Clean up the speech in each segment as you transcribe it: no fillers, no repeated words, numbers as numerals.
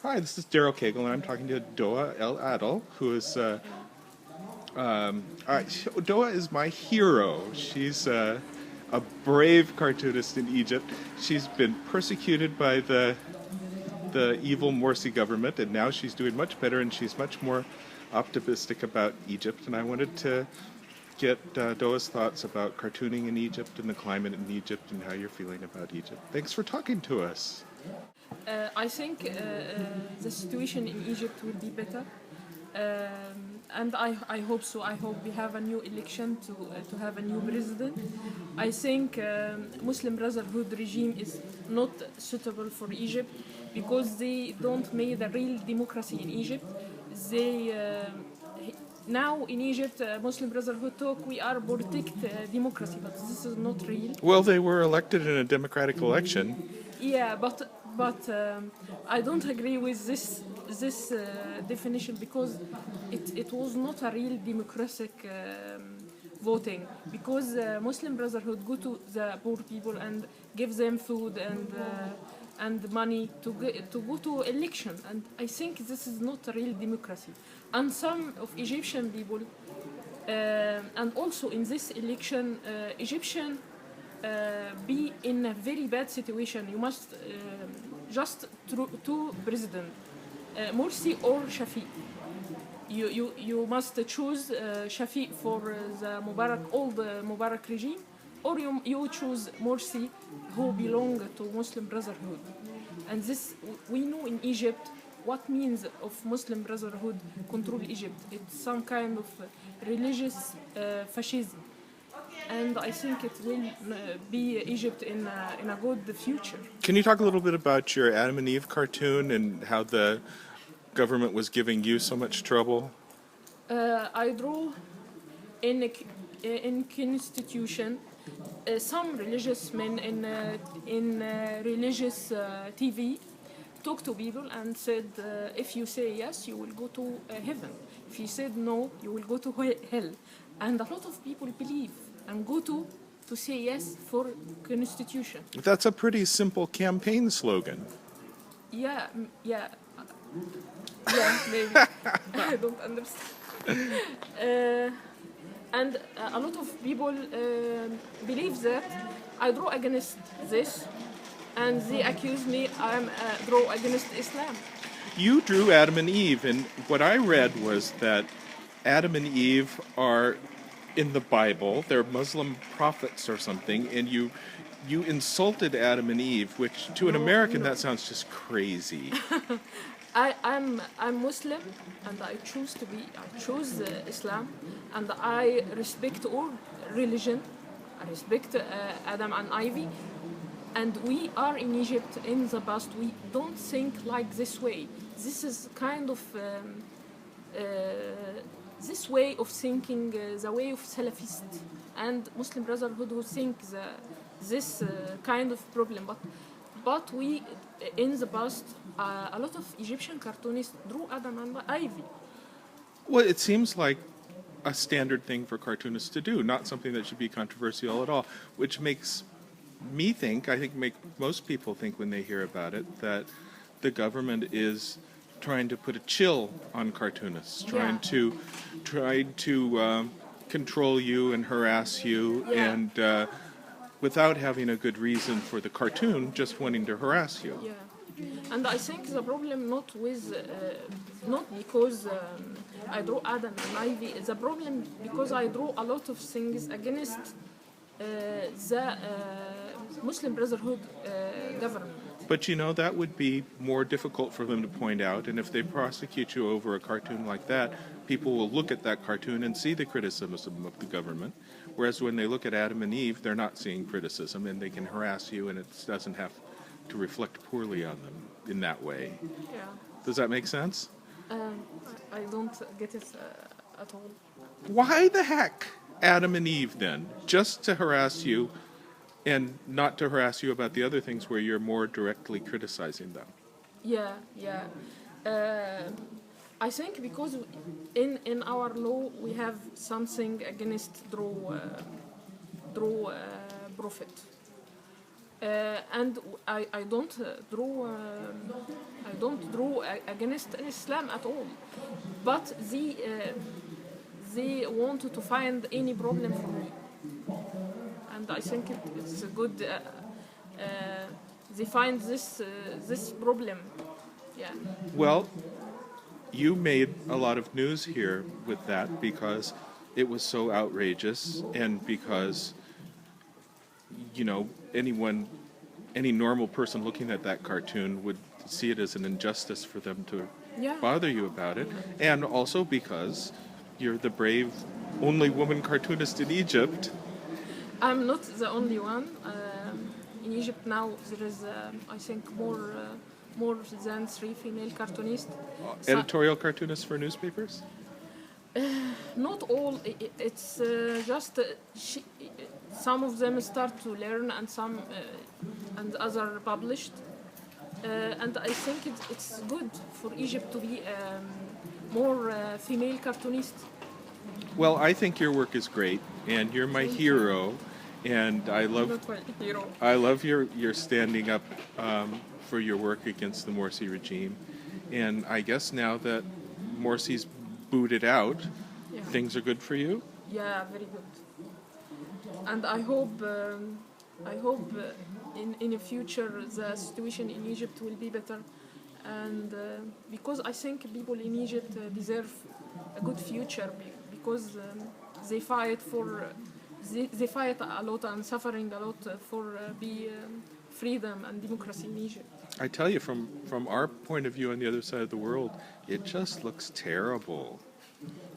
Hi, this is Daryl Cagle, and I'm talking to Doaa el Adl, who is Doaa is my hero. She's a brave cartoonist in Egypt. She's been persecuted by the evil Morsi government, and now she's doing much better, and she's much more optimistic about Egypt. And I wanted to get Doaa's thoughts about cartooning in Egypt and the climate in Egypt and how you're feeling about Egypt. Thanks for talking to us. I think the situation in Egypt will be better, and I hope so. I hope we have a new election to have a new president. I think Muslim Brotherhood regime is not suitable for Egypt because they don't make the real democracy in Egypt. They now in Egypt, Muslim Brotherhood talk we are protect democracy, but this is not real. Well, they were elected in a democratic election. Yeah, but I don't agree with this definition because it was not a real democratic voting because Muslim Brotherhood go to the poor people and give them food and money to go to election, and I think this is not a real democracy. And some of Egyptian people and also in this election Egyptian be in a very bad situation. You must just two president, Morsi or Shafi. You must choose Shafi for the old Mubarak regime, or you choose Morsi who belong to Muslim Brotherhood. And this we know in Egypt what means of Muslim Brotherhood control Egypt. It's some kind of religious fascism. And I think it will be Egypt in a good future. Can you talk a little bit about your Adam and Eve cartoon and how the government was giving you so much trouble? I draw in constitution some religious men in religious TV talk to people and said if you say yes you will go to heaven, if you said no you will go to hell, and a lot of people believe and go to say yes for constitution. That's a pretty simple campaign slogan. Yeah, maybe. I don't understand. And a lot of people believe that I draw against this, and they accuse me I'm draw against Islam. You drew Adam and Eve, and what I read was that Adam and Eve are in the Bible, they're Muslim prophets or something, and you insulted Adam and Eve, which to an American that sounds just crazy. I'm Muslim, and I choose Islam, and I respect all religion. I respect Adam and Ivy, and we are in Egypt in the past. We don't think like this way. This is kind of this way of thinking, the way of Salafist and Muslim Brotherhood who think this kind of problem. But we, in the past, a lot of Egyptian cartoonists drew Adam and Ivy. Well, it seems like a standard thing for cartoonists to do, not something that should be controversial at all, which makes me think, I think make most people think when they hear about it, that the government is trying to put a chill on cartoonists, trying to control you and harass you, and without having a good reason for the cartoon, just wanting to harass you. Yeah, and I think the problem not because I draw Adam and Ivy. The problem because I draw a lot of things against the Muslim Brotherhood government. But you know, that would be more difficult for them to point out, and if they prosecute you over a cartoon like that, people will look at that cartoon and see the criticism of the government, whereas when they look at Adam and Eve, they're not seeing criticism, and they can harass you, and it doesn't have to reflect poorly on them in that way. Yeah. Does that make sense? I don't get it at all. Why the heck Adam and Eve, then? Just to harass you and not to harass you about the other things where you're more directly criticizing them. Yeah. I think because in our law we have something against draw prophet. And I don't draw against Islam at all, but they want to find any problem for me, and I think it's a good. They find this problem, yeah. Well, you made a lot of news here with that because it was so outrageous, and because any normal person looking at that cartoon would see it as an injustice for them to Yeah. bother you about it, and also because you're the brave only woman cartoonist in Egypt. I'm not the only one. In Egypt now there is, I think, more than 3 female cartoonists. Editorial cartoonists for newspapers? Not all. It's just some of them start to learn, and some and other published. And I think it's good for Egypt to be more female cartoonists. Well, I think your work is great, and you're my hero, and I love Not my hero. your standing up for your work against the Morsi regime. And I guess now that Morsi's booted out, Yeah. things are good for you? Yeah, very good. And I hope in the future the situation in Egypt will be better, and because I think people in Egypt deserve a good future, because they fight they fight a lot and suffering a lot for freedom and democracy in Egypt. I tell you, from our point of view on the other side of the world, it just looks terrible.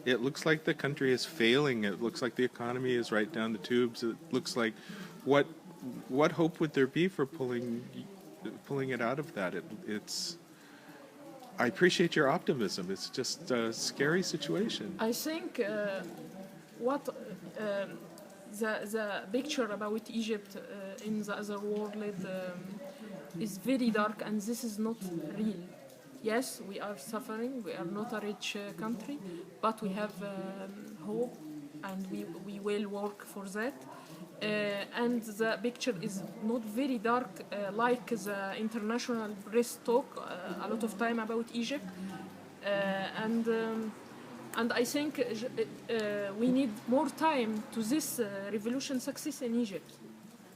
It looks like the country is failing. It looks like the economy is right down the tubes. It looks like what hope would there be for pulling it out of that? It's. I appreciate your optimism. It's just a scary situation. I think what the picture about Egypt in the other world is very dark, and this is not real. Yes, we are suffering. We are not a rich country, but we have hope, and we will work for that. And the picture is not very dark like the international press talk a lot of time about Egypt. And I think we need more time to this revolution success in Egypt.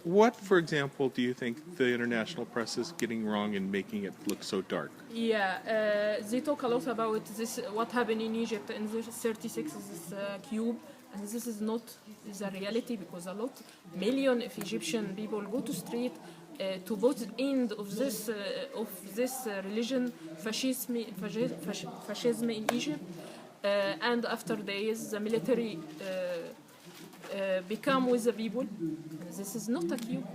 What, for example, do you think the international press is getting wrong in making it look so dark? Yeah, they talk a lot about this, what happened in Egypt in the 36 this cube, and this is not the reality, because a million of Egyptian people go to street to put end of this religion, fascism in Egypt, and after days the military become with the people. This is not a cube.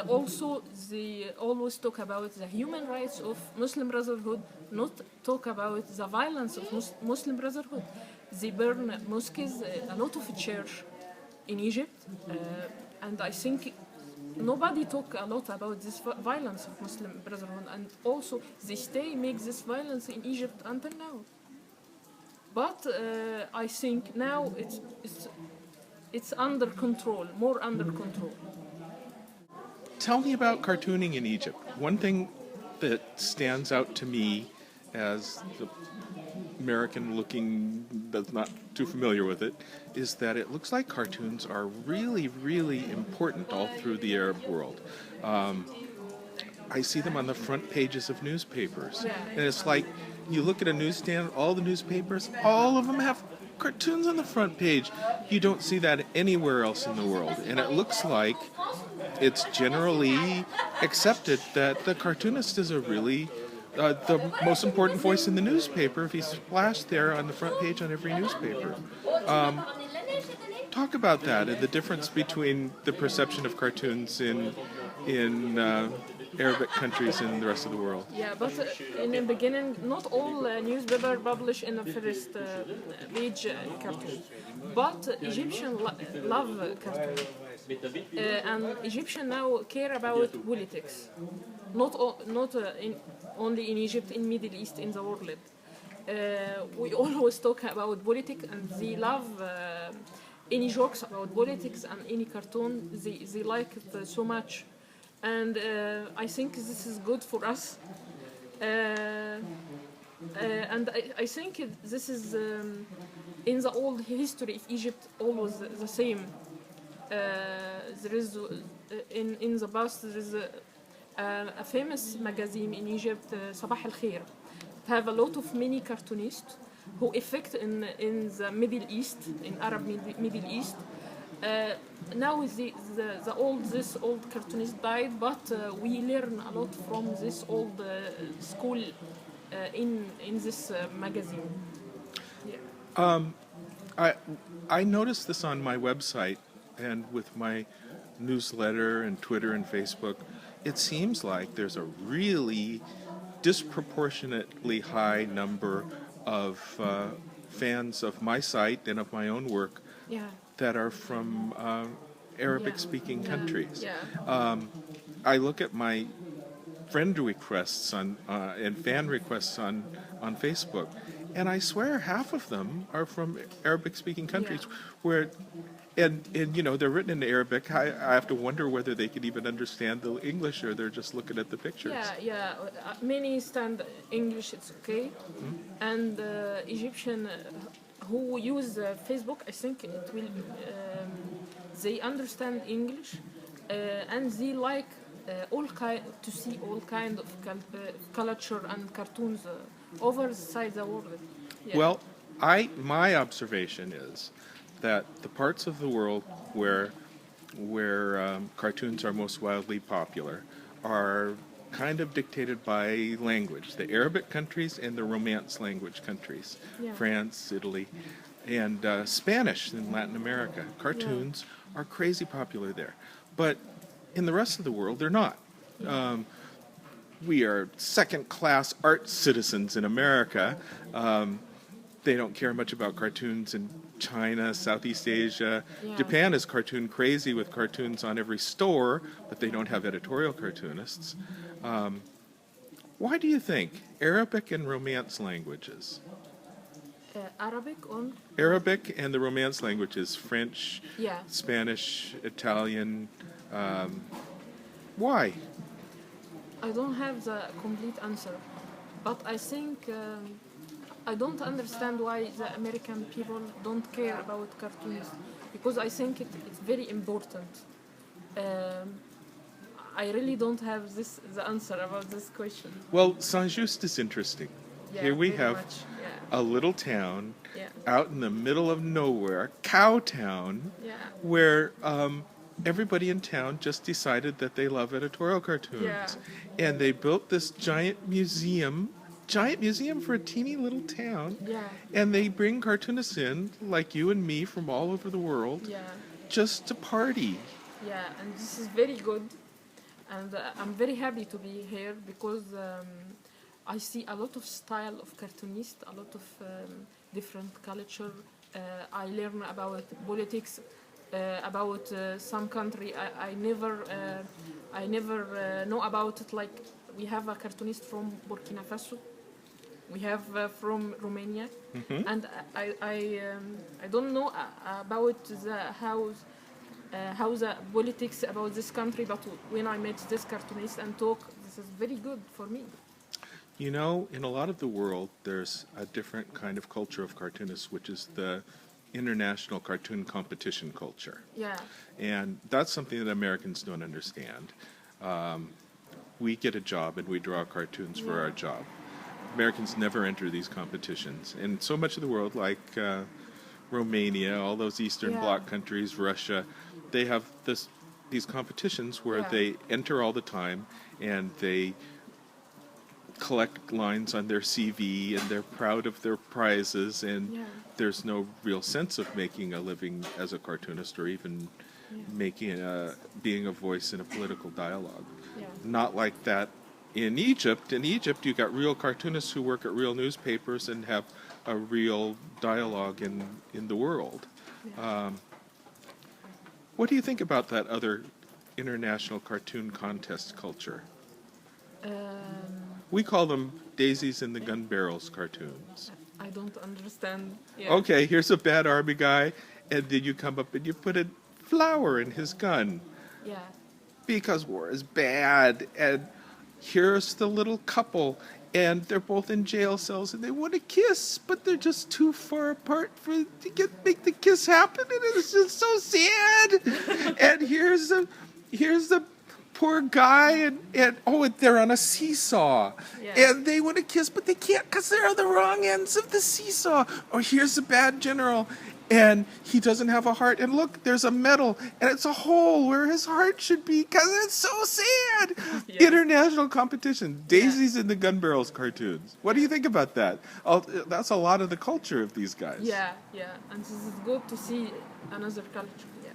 Also, they always talk about the human rights of Muslim Brotherhood, not talk about the violence of Muslim Brotherhood. They burn mosques, a lot of church in Egypt, and I think nobody talk a lot about this violence of Muslim Brotherhood, and also they make this violence in Egypt until now. But I think now it's under control, more under control. Tell me about cartooning in Egypt. One thing that stands out to me as the American looking, that's not too familiar with it, is that it looks like cartoons are really, really important all through the Arab world. I see them on the front pages of newspapers. And it's like, you look at a newsstand, all the newspapers, all of them have cartoons on the front page. You don't see that anywhere else in the world. And it looks like it's generally accepted that the cartoonist is a really the most important voice in the newspaper if he's splashed there on the front page on every newspaper. Talk about that and the difference between the perception of cartoons in Arabic countries and the rest of the world. Yeah, but in the beginning, not all newspapers publish in the first page cartoon. But Egyptians love cartoons. And Egyptians now care about politics. Not only in Egypt, in Middle East, in the world. We always talk about politics, and they love any jokes about politics, and any cartoon they like it so much. and I think this is good for us. And I think this is in the old history of Egypt always the same. There is in the past there is a famous magazine in Egypt, Sabah al Khair. It have a lot of many cartoonists who affect in the Middle East, in Arab Middle East. Now this old cartoonist died, but we learn a lot from this old school in this magazine. Yeah. I noticed this on my website and with my newsletter and Twitter and Facebook. It seems like there's a really disproportionately high number of fans of my site and of my own work Yeah. that are from Arabic-speaking countries. Yeah. I look at my friend requests on and fan requests on Facebook, and I swear half of them are from Arabic-speaking countries, where, and you know, they're written in Arabic. I have to wonder whether they can even understand the English, or they're just looking at the pictures. Yeah. Many stand English, it's okay, and Egyptian who use Facebook, I think it will. They understand English, and they like to see all kind of culture and cartoons over the world. Yeah. Well, my observation is that the parts of the world where cartoons are most wildly popular are kind of dictated by language. The Arabic countries and the Romance language countries, Yeah. France, Italy, and Spanish in Latin America. Cartoons are crazy popular there, but in the rest of the world, they're not. We are second-class art citizens in America. They don't care much about cartoons in China, Southeast Asia. Yeah. Japan is cartoon crazy with cartoons on every store, but they don't have editorial cartoonists. Why do you think Arabic and Romance languages? Arabic and the Romance languages, French, Yeah. Spanish, Italian. Why? I don't have the complete answer, but I think I don't understand why the American people don't care about cartoons, because I think it's very important. I really don't have the answer about this question. Well, Saint-Just is interesting. Yeah, Here we very have much, a little town Yeah. out in the middle of nowhere, cow town, Yeah. where everybody in town just decided that they love editorial cartoons. Yeah. And they built this giant museum for a teeny little town. Yeah. And they bring cartoonists in, like you and me, from all over the world, Yeah. just to party. Yeah, and this is very good, and I'm very happy to be here because I see a lot of style of cartoonists, a lot of different culture. I learn about politics, about some country I never know about it. Like we have a cartoonist from Burkina Faso, we have from Romania, and I don't know about how the politics about this country, but when I met this cartoonist and talk, this is very good for me. You know, in a lot of the world, there's a different kind of culture of cartoonists, which is the international cartoon competition culture. Yeah. And that's something that Americans don't understand. We get a job and we draw cartoons for our job. Americans never enter these competitions. And so much of the world, like Romania, all those Eastern Bloc countries, Russia, they have these competitions where they enter all the time and they collect lines on their CV and they're proud of their prizes, and there's no real sense of making a living as a cartoonist or even making being a voice in a political dialogue. Not like that in Egypt. In Egypt, you got real cartoonists who work at real newspapers and have a real dialogue in the world. What do you think about that other international cartoon contest culture? We call them daisies in the gun barrels cartoons. I don't understand. Okay, here's a bad army guy, and then you come up and you put a flower in his gun. Yeah. because war is bad. And here's the little couple, and they're both in jail cells, and they want to kiss, but they're just too far apart to make the kiss happen, and it's just so sad. And here's the poor guy, and they're on a seesaw, Yeah. and they want to kiss, but they can't because they're on the wrong ends of the seesaw. Or here's the bad general, and he doesn't have a heart, and look, there's a medal, and it's a hole where his heart should be because it's so sad. Yeah. International competition, Daisies in the Gun Barrels cartoons. What do you think about that? That's a lot of the culture of these guys. Yeah, and this is good to see another culture. Yeah.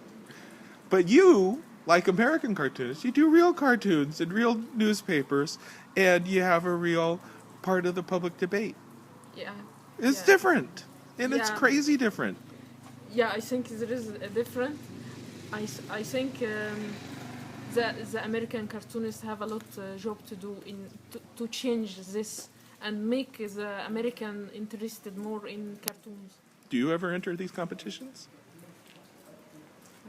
But you, like American cartoonists, you do real cartoons in real newspapers, and you have a real part of the public debate. Yeah. It's Yeah. different, and it's Yeah. crazy different. Yeah, I think there is a different. I think the American cartoonists have a lot job to do to change this and make the American interested more in cartoons. Do you ever enter these competitions?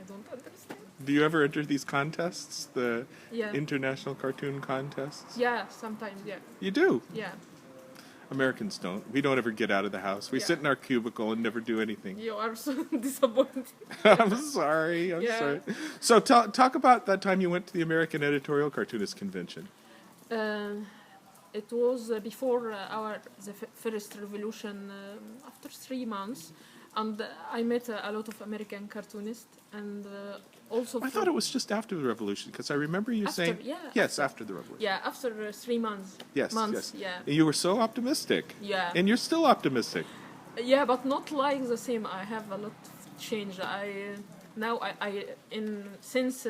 I don't understand. Do you ever enter these contests, the Yeah. international cartoon contests? Yeah, sometimes. Yeah. You do. Yeah. Americans don't. We don't ever get out of the house. We Yeah. sit in our cubicle and never do anything. You are so disappointed. I'm sorry. I'm Yeah. sorry. So talk about that time you went to the American Editorial Cartoonist Convention. It was before the first revolution, after 3 months, and I met a lot of American cartoonists, and also. I thought it was just after the revolution because I remember you After, saying yeah, yes after the revolution. Yeah, after 3 months. Yes, months, yes. Yeah. And you were so optimistic. Yeah. And you're still optimistic. Yeah, but not like the same. I have a lot of change. Since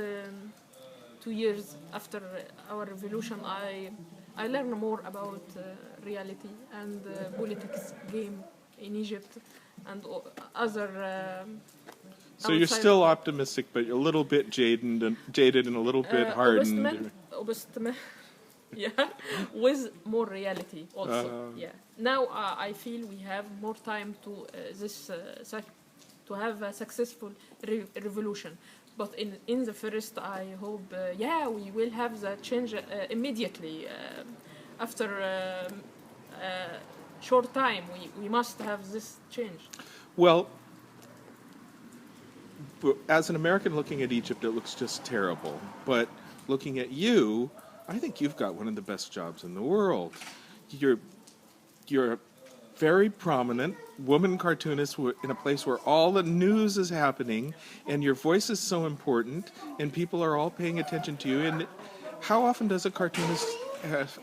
2 years after our revolution, I learn more about reality and politics game in Egypt and other. So you're outside- still optimistic, but you're a little bit jaded and a little bit hardened. Yeah, with more reality also. Yeah. Now I feel we have more time to to have a successful revolution. But in the first, I hope, we will have the change immediately. After short time, we must have this change. Well, as an American looking at Egypt, it looks just terrible. But looking at you, I think you've got one of the best jobs in the world. You're a very prominent woman cartoonist in a place where all the news is happening, and your voice is so important, and people are all paying attention to you. And how often does a cartoonist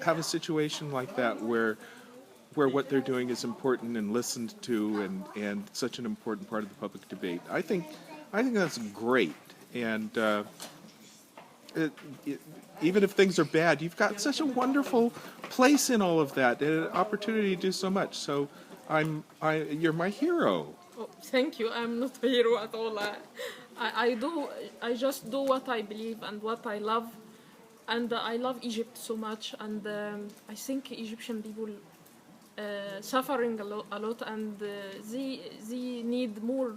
have a situation like that where what they're doing is important and listened to and such an important part of the public debate? I think that's great. And even if things are bad, you've got such a wonderful place in all of that and an opportunity to do so much. So you're my hero. Oh, thank you. I'm not a hero at all. I just do what I believe and what I love, and I love Egypt so much. And I think Egyptian people suffering a lot, and they need more.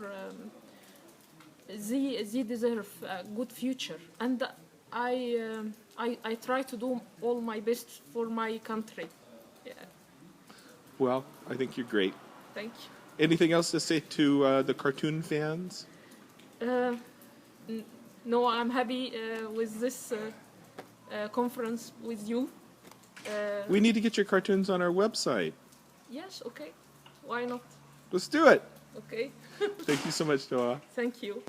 They deserve a good future, and I try to do all my best for my country. Yeah. Well, I think you're great. Thank you. Anything else to say to the cartoon fans? No, I'm happy with this conference with you. We need to get your cartoons on our website. Yes, okay. Why not? Let's do it. Okay. Thank you so much, Doaa. Thank you.